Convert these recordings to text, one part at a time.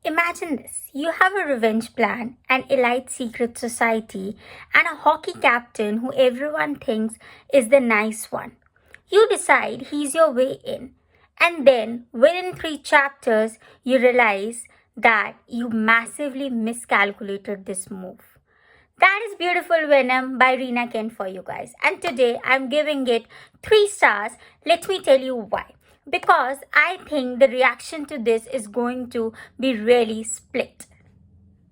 Imagine this. You have a revenge plan, an elite secret society, and a hockey captain who everyone thinks is the nice one. You decide he's your way in. And then, within 3 chapters, you realize that you massively miscalculated this move. That is Beautiful Venom by Rina Kent for you guys. And today I'm giving it 3 stars. Let me tell you why. Because I think the reaction to this is going to be really split.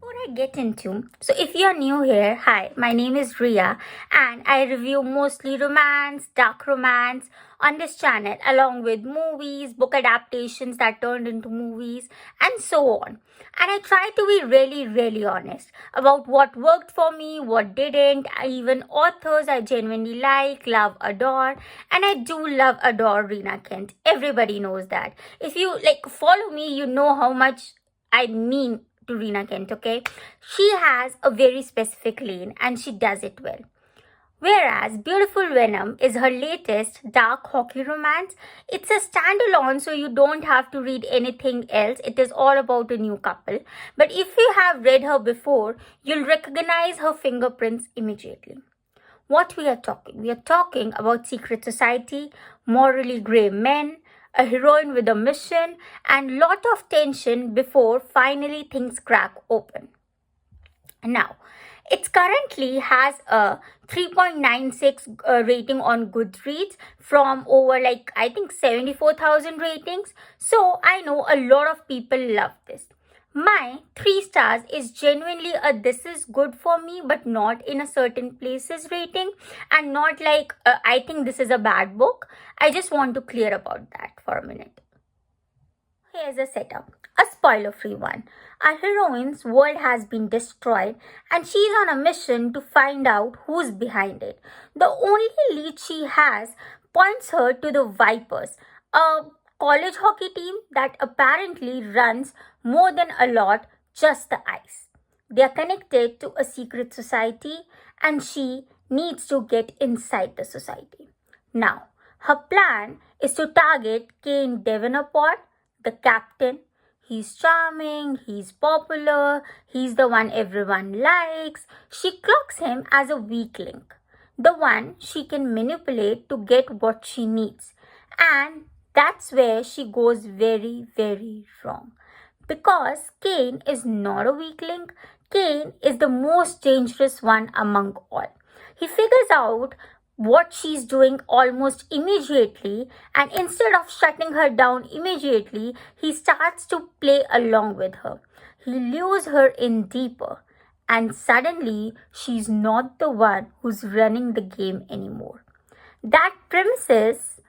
Before I get into, so if you're new here, hi, my name is Ria and I review mostly romance, dark romance on this channel along with movies, book adaptations that turned into movies and so on. And I try to be really honest about what worked for me, what didn't, even authors I genuinely like, love, adore. And I do love, adore Rina Kent. Everybody knows that. If you follow me, you know how much I mean to Rina Kent, okay? She has a very specific lane and she does it well. Whereas Beautiful Venom is her latest dark hockey romance. It's a standalone, so you don't have to read anything else. It is all about a new couple. But if you have read her before, you'll recognize her fingerprints immediately. What we are talking? We are talking about secret society, morally grey men, a heroine with a mission, and lot of tension before finally things crack open. Now, it currently has a 3.96 rating on Goodreads from over I think 74,000 ratings. So I know a lot of people love this. My 3 stars is genuinely a this is good for me but not in a certain places rating and not I think this is a bad book. I just want to clear about that for a minute. Here's a setup, a spoiler-free one. Our heroine's world has been destroyed and she's on a mission to find out who's behind it. The only lead she has points her to the Vipers, a college hockey team that apparently runs more than a lot, just the ice. They are connected to a secret society and she needs to get inside the society. Now, her plan is to target Kane Davenport, the captain. He's charming, he's popular, he's the one everyone likes. She clocks him as a weak link, the one she can manipulate to get what she needs. And that's where she goes very wrong. Because Kane is not a weak link, Kane is the most dangerous one among all. He figures out what she's doing almost immediately, and instead of shutting her down immediately, he starts to play along with her. He lures her in deeper, and suddenly she's not the one who's running the game anymore. That premise is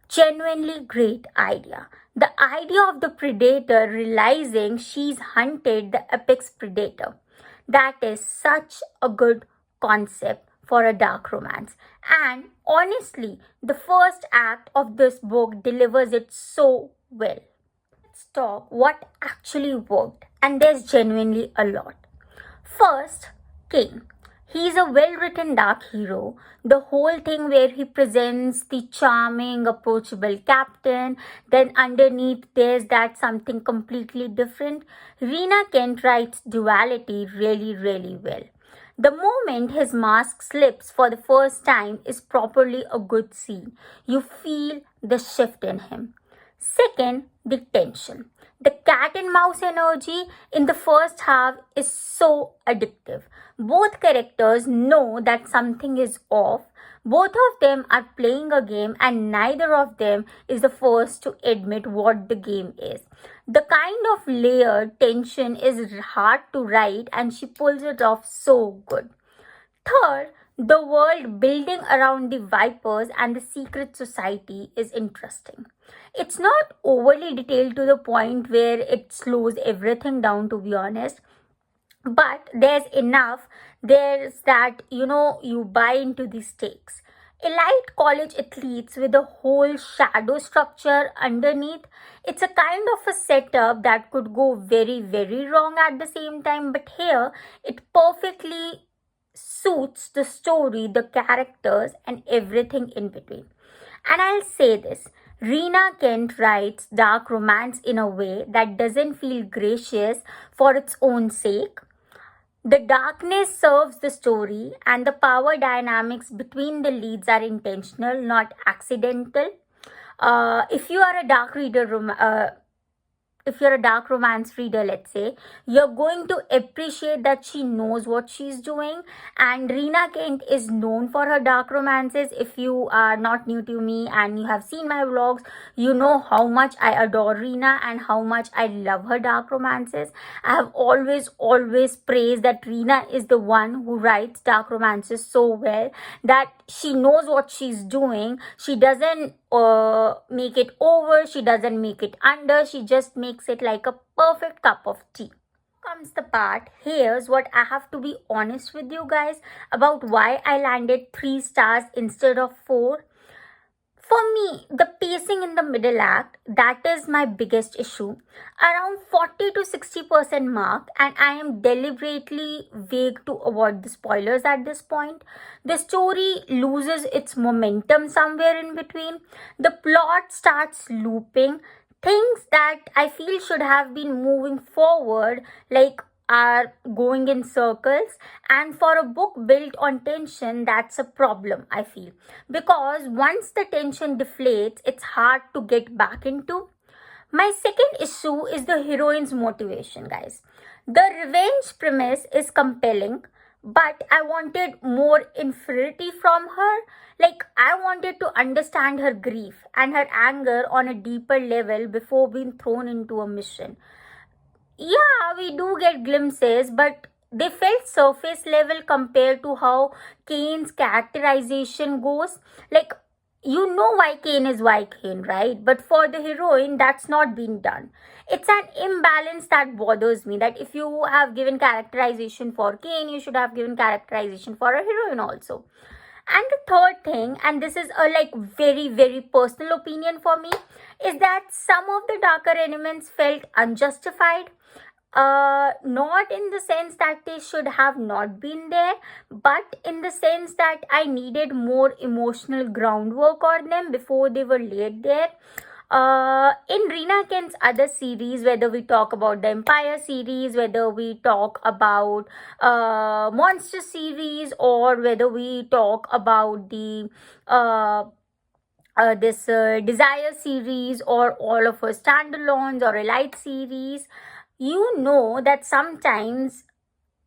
genuinely great idea. The idea of the predator realizing she's hunted the apex predator. That is such a good concept for a dark romance. And honestly, the first act of this book delivers it so well. Let's talk what actually worked, and there's genuinely a lot. First, King. He's a well-written dark hero. The whole thing where he presents the charming, approachable captain, then underneath there's that something completely different. Rina Kent writes duality really well. The moment his mask slips for the first time is properly a good scene. You feel the shift in him. Second, the tension. The cat and mouse energy in the first half is so addictive. Both characters know that something is off. Both of them are playing a game and neither of them is the first to admit what the game is. The kind of layered tension is hard to write and she pulls it off so good. Third, the world building around the Vipers and the secret society is interesting. It's not overly detailed to the point where it slows everything down, to be honest. But there's enough. There's that, you buy into the stakes. Elite college athletes with a whole shadow structure underneath. It's a kind of a setup that could go very wrong at the same time. But here, it perfectly suits the story, the characters, and everything in between. And I'll say this, Rina Kent writes dark romance in a way that doesn't feel gracious for its own sake. The darkness serves the story, and the power dynamics between the leads are intentional, not accidental. If you are a dark reader, if you're a dark romance reader, let's say, you're going to appreciate that she knows what she's doing. And Rina Kent is known for her dark romances. If you are not new to me and you have seen my vlogs, you know how much I adore Rina and how much I love her dark romances. I have always praised that Rina is the one who writes dark romances so well, that she knows what she's doing. She doesn't make it over, she doesn't make it under, she just makes it like a perfect cup of tea. Comes the part, here's what I have to be honest with you guys about why I landed 3 stars instead of 4. For me, the pacing in the middle act, that is my biggest issue. Around 40 to 60% mark, and I am deliberately vague to avoid the spoilers at this point. The story loses its momentum somewhere in between. The plot starts looping. Things that I feel should have been moving forward, like, are going in circles. And for a book built on tension, that's a problem, I feel, because once the tension deflates, it's hard to get back into. My second issue is the heroine's motivation, guys. The revenge premise is compelling, but I wanted more infinity from her. Like, I wanted to understand her grief and her anger on a deeper level before being thrown into a mission. Yeah, we do get glimpses, but they felt surface level compared to how Kane's characterization goes. Like, you know why Kane, right? But for the heroine, that's not being done. It's an imbalance that bothers me. That if you have given characterization for Kane, you should have given characterization for a heroine also. And the third thing, and this is a like very personal opinion for me, is that some of the darker elements felt unjustified. Not in the sense that they should have not been there, but in the sense that I needed more emotional groundwork on them before they were laid there. In Rina Kent's other series, whether we talk about the Empire series, whether we talk about Monster series, or whether we talk about the this Desire series, or all of her standalones or Elite series, you know that sometimes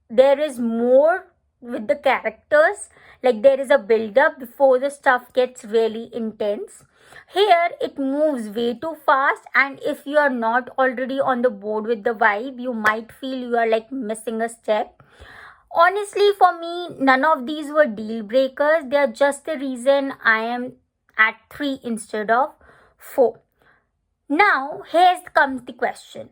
there is more with the characters. Like, there is a build up before the stuff gets really intense. Here it moves way too fast, and if you are not already on the board with the vibe, you might feel you are like missing a step. Honestly, for me, none of these were deal breakers. They are just the reason I am at 3 instead of 4. Now, here comes the question,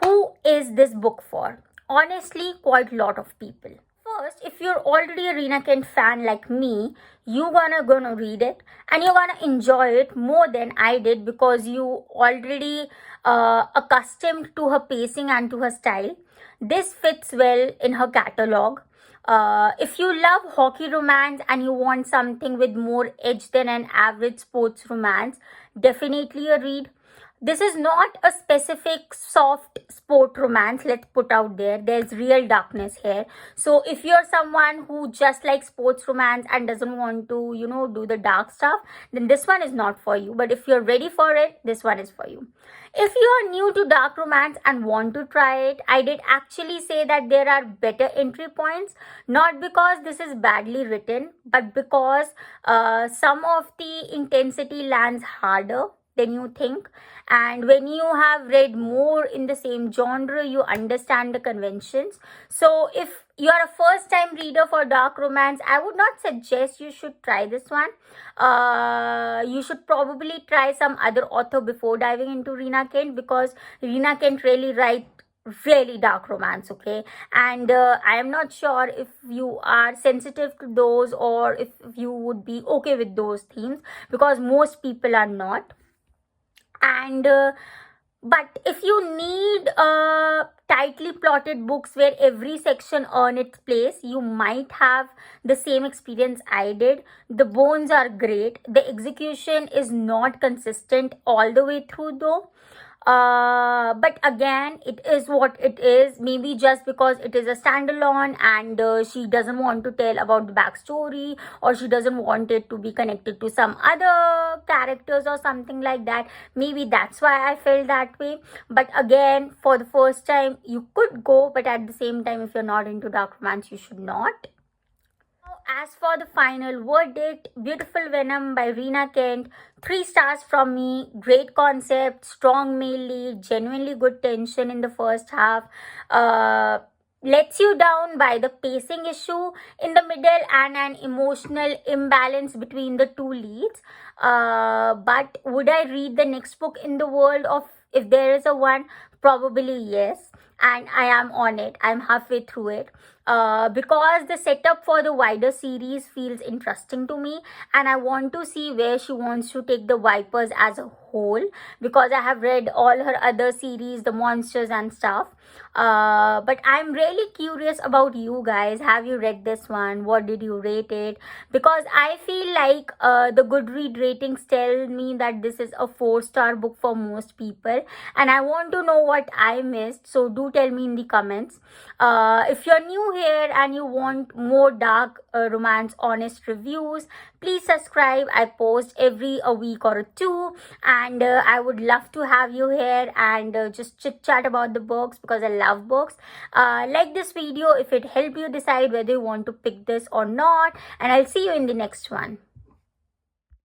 who is this book for? Honestly, quite a lot of people. First, if you're already a Rina Kent fan like me, you're gonna read it and you're gonna enjoy it more than I did, because you already accustomed to her pacing and to her style. This fits well in her catalog. If you love hockey romance and you want something with more edge than an average sports romance, definitely a read. This is not a specific soft sport romance, let's put out there. There's real darkness here. So if you're someone who just likes sports romance and doesn't want to, do the dark stuff, then this one is not for you. But if you're ready for it, this one is for you. If you are new to dark romance and want to try it, I did actually say that there are better entry points, not because this is badly written, but because some of the intensity lands harder than you think. And when you have read more in the same genre, you understand the conventions. So if you are a first time reader for dark romance, I would not suggest you should try this one. You should probably try some other author before diving into Rina Kent, because Rina Kent really writes really dark romance, okay? And I am not sure if you are sensitive to those, or if you would be okay with those themes, because most people are not. And but if you need tightly plotted books where every section earned its place, you might have the same experience I did. The bones are great. The execution is not consistent all the way through, though. But again, it is what it is. Maybe just because it is a standalone and she doesn't want to tell about the backstory, or she doesn't want it to be connected to some other characters or something like that. Maybe that's why I felt that way. But again, for the first time, you could go, but at the same time, if you're not into dark romance, you should not. As for the final verdict, Beautiful Venom by Rina Kent, 3 stars from me. Great concept, strong male lead, genuinely good tension in the first half. Lets you down by the pacing issue in the middle and an emotional imbalance between the two leads. But would I read the next book in the world of, if there is a one? Probably yes. And I am on it. I'm halfway through it. Because the setup for the wider series feels interesting to me, and I want to see where she wants to take the Vipers as a whole, because I have read all her other series, the monsters and stuff. But I'm really curious about you guys. Have you read this one? What did you rate it? Because I feel like the Goodread ratings tell me that this is a 4-star book for most people, and I want to know what I missed. So do tell me in the comments. If you're new here and you want more dark romance honest reviews, please subscribe. I post every a week or two, and I would love to have you here and just chit chat about the books, because I love books. Like this video if it helped you decide whether you want to pick this or not, and I'll see you in the next one.